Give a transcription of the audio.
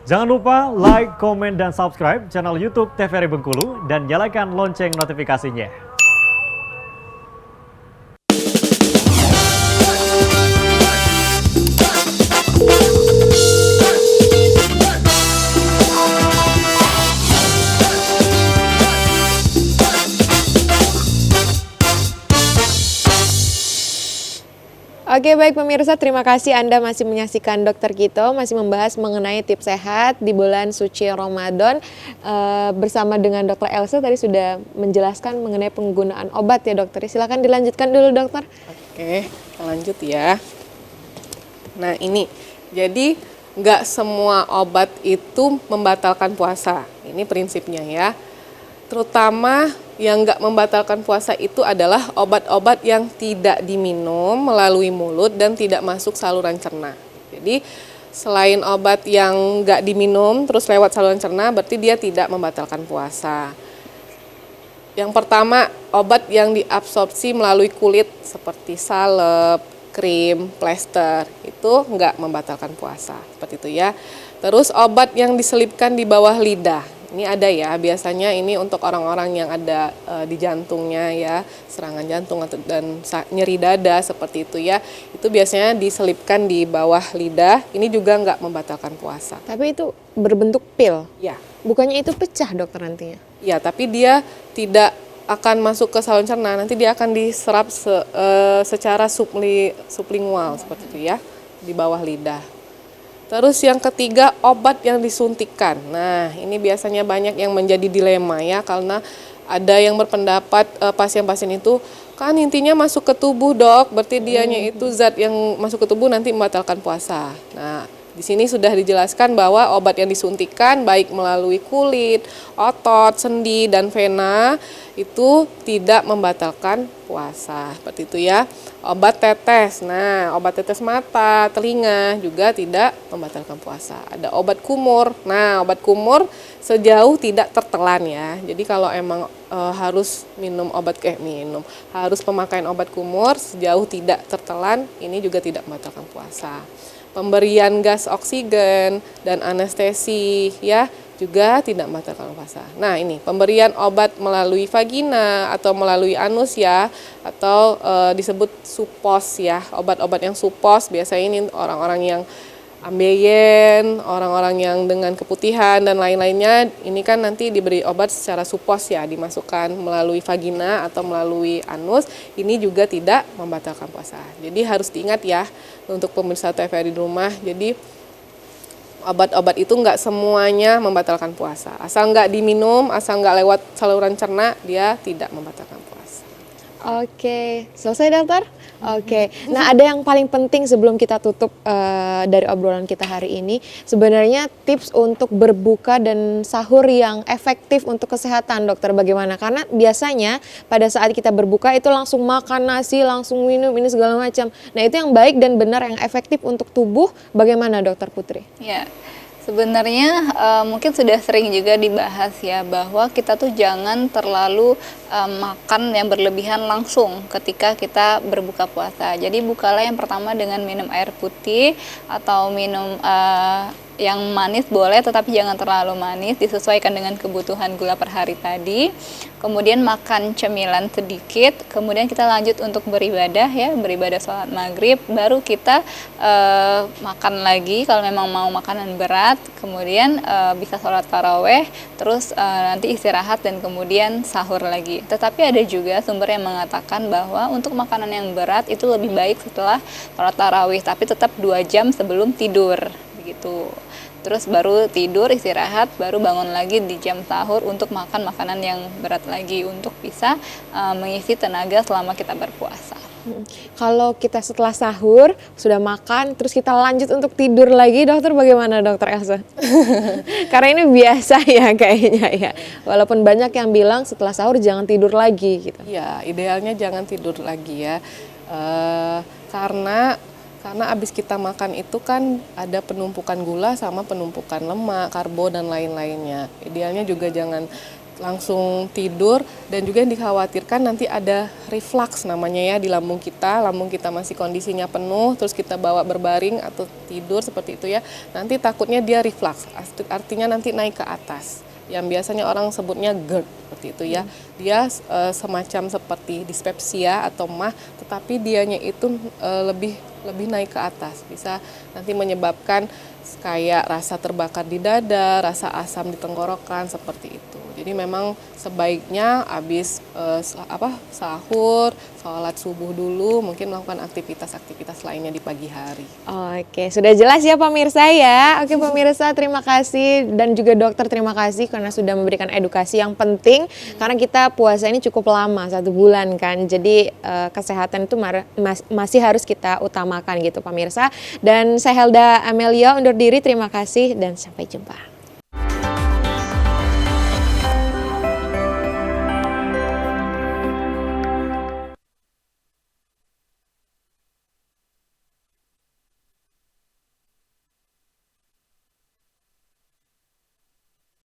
Jangan lupa like, komen, dan subscribe channel YouTube TVRI Bengkulu dan nyalakan lonceng notifikasinya. Oke, baik pemirsa, terima kasih Anda masih menyaksikan Dokter Kito, masih membahas mengenai tips sehat di bulan suci Ramadan. Bersama dengan Dokter Elsa tadi sudah menjelaskan mengenai penggunaan obat ya dokter. Silakan dilanjutkan dulu dokter. Oke, kita lanjut ya. Nah ini, jadi nggak semua obat itu membatalkan puasa. Ini prinsipnya ya. Terutama yang nggak membatalkan puasa itu adalah obat-obat yang tidak diminum melalui mulut dan tidak masuk saluran cerna. Jadi selain obat yang nggak diminum terus lewat saluran cerna, berarti dia tidak membatalkan puasa. Yang pertama, obat yang diabsorpsi melalui kulit seperti salep, krim, plester, itu nggak membatalkan puasa, seperti itu ya. Terus obat yang diselipkan di bawah lidah, ini ada ya, biasanya ini untuk orang-orang yang ada di jantungnya ya, serangan jantung dan nyeri dada seperti itu ya. Itu biasanya diselipkan di bawah lidah, ini juga nggak membatalkan puasa. Tapi itu berbentuk pil. Ya. Bukannya itu pecah dokter nantinya? Ya, tapi dia tidak akan masuk ke saluran cerna, nanti dia akan diserap secara sublingual seperti itu ya, di bawah lidah. Terus yang ketiga, obat yang disuntikan. Nah, ini biasanya banyak yang menjadi dilema ya, karena ada yang berpendapat pasien-pasien itu kan intinya masuk ke tubuh dok, berarti dianya itu zat yang masuk ke tubuh nanti membatalkan puasa. Nah, di sini sudah dijelaskan bahwa obat yang disuntikan baik melalui kulit, otot, sendi, dan vena itu tidak membatalkan puasa. Seperti itu ya. Obat tetes, nah obat tetes mata, telinga juga tidak membatalkan puasa. Ada obat kumur, nah obat kumur sejauh tidak tertelan ya. Jadi kalau emang harus harus pemakaian obat kumur sejauh tidak tertelan, ini juga tidak membatalkan puasa. Pemberian gas oksigen dan anestesi ya juga tidak membatalkan puasa. Nah ini pemberian obat melalui vagina atau melalui anus ya, atau disebut supos ya, obat-obat yang supos biasanya ini orang-orang yang ambeien, orang-orang yang dengan keputihan dan lain-lainnya, ini kan nanti diberi obat secara supos ya, dimasukkan melalui vagina atau melalui anus, ini juga tidak membatalkan puasa. Jadi harus diingat ya untuk pemirsa TVRI di rumah, jadi obat-obat itu nggak semuanya membatalkan puasa. Asal nggak diminum, asal nggak lewat saluran cerna, dia tidak membatalkan puasa. Oke, selesai dokter? Oke, nah ada yang paling penting sebelum kita tutup dari obrolan kita hari ini. Sebenarnya tips untuk berbuka dan sahur yang efektif untuk kesehatan dokter bagaimana? Karena biasanya pada saat kita berbuka itu langsung makan nasi, langsung minum ini segala macam. Nah itu yang baik dan benar yang efektif untuk tubuh bagaimana dokter Putri? Ya. Sebenarnya mungkin sudah sering juga dibahas ya bahwa kita tuh jangan terlalu makan yang berlebihan langsung ketika kita berbuka puasa. Jadi bukalah yang pertama dengan minum air putih atau minum yang manis boleh, tetapi jangan terlalu manis, disesuaikan dengan kebutuhan gula per hari tadi. Kemudian makan cemilan sedikit, kemudian kita lanjut untuk beribadah ya, beribadah sholat maghrib, baru kita makan lagi kalau memang mau makanan berat, kemudian bisa sholat taraweh, terus nanti istirahat dan kemudian sahur lagi. Tetapi ada juga sumber yang mengatakan bahwa untuk makanan yang berat itu lebih baik setelah sholat tarawih, tapi tetap 2 jam sebelum tidur begitu. Terus baru tidur, istirahat, baru bangun lagi di jam sahur untuk makan makanan yang berat lagi untuk bisa mengisi tenaga selama kita berpuasa. Kalau kita setelah sahur, sudah makan, terus kita lanjut untuk tidur lagi, dokter bagaimana dokter Elsa? Karena ini biasa ya kayaknya ya. Walaupun banyak yang bilang setelah sahur jangan tidur lagi gitu. Ya, idealnya jangan tidur lagi ya. Karena abis kita makan itu kan ada penumpukan gula sama penumpukan lemak, karbo dan lain-lainnya. Idealnya juga jangan langsung tidur, dan juga yang dikhawatirkan nanti ada reflux namanya ya di lambung kita masih kondisinya penuh, terus kita bawa berbaring atau tidur seperti itu ya, nanti takutnya dia reflux, artinya nanti naik ke atas, yang biasanya orang sebutnya GERD seperti itu ya. Dia semacam seperti dispepsia atau MAH, tetapi dianya itu lebih naik ke atas, bisa nanti menyebabkan kayak rasa terbakar di dada, rasa asam di tenggorokan seperti itu. Jadi memang sebaiknya habis sahur, sholat subuh dulu, mungkin melakukan aktivitas-aktivitas lainnya di pagi hari. Oke, sudah jelas ya pemirsa ya. Oke pemirsa, terima kasih, dan juga dokter terima kasih karena sudah memberikan edukasi yang penting, karena kita puasa ini cukup lama, 1 bulan kan. Jadi kesehatan itu masih harus kita utamakan gitu pemirsa. Dan saya Helda Amelia undur diri, terima kasih dan sampai jumpa.